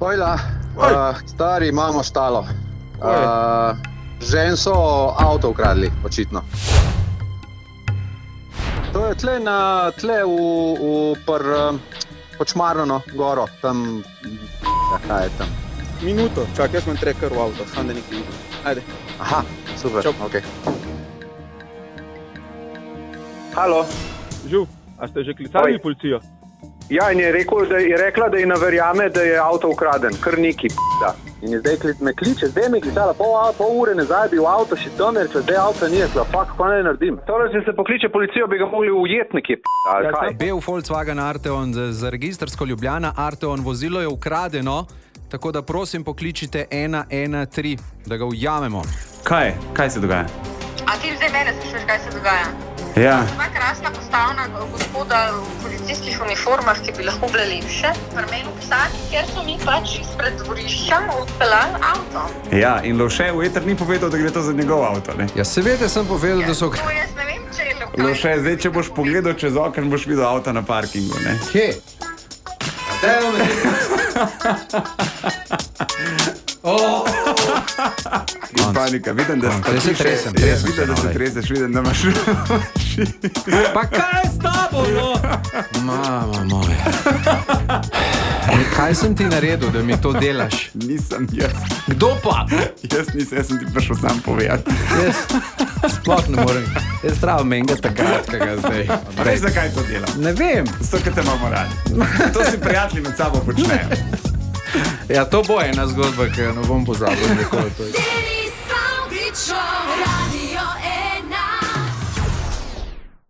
Ojla, stari, imamo štalo. Žen so avto ukradli, očitno. To je tle v Počmarno goro, tam, kaj je tam? Minuto, čak, jaz imam treker v avto, sam da nekaj vidim. Ajde. Aha, super, okej. Halo. Živ, a ste že klicali policijo? Ja, in je rekla, da ji ne verjame, da je avto ukraden, kar neki p***da. In je zdaj me kliče, zdaj me klicala, pol ure nazaj bi v avto še tam, rekla, zdaj avto ni, rekla, kako naj naredim. Torej, če se pokliče policijo, bi ga mogli ujet nekje p***da, ali kaj? Bel Volkswagen Arteon z registrsko Ljubljana, Arteon vozilo je ukradeno, tako da prosim pokličite 113, da ga ujamemo. Kaj se dogaja? A ti zdaj mene slišiš, kaj se dogaja? Ja. Dva krasna postavna gospoda v policijskih uniformah, ki bi lahko bile lepše, pri meni pisati, ker so mi pač izpred dvorišča odpeljali avto. Ja, in Lovše v eter ni povedal, da gre to za njegov avto, ne? Ja, seveda sem povedal, da so... To jaz ne vem, če je lokal. Lovše, zdaj, če boš pogledal čez okno, boš videl avto na parkingu, ne? Kje? Dajmo me... In panika, vidim, da se tresem. Vidim, da se treseš, vidim, da imaš oči. Pa kaj s tabo, no? Mama moja. Kaj sem ti naredil, da mi to delaš? Nisem jaz. Kdo pa? Jaz sem ti prišel sam povedati. Jaz sploh ne morem. Jaz travo menga takratkaga zdaj. Veš, zakaj to delam? Ne vem. Zato, ker te imamo radi. To si prijatelji med sabo počnejo. Ja, to bo ena zgodba, ki jo ne bom pozabil nikoli.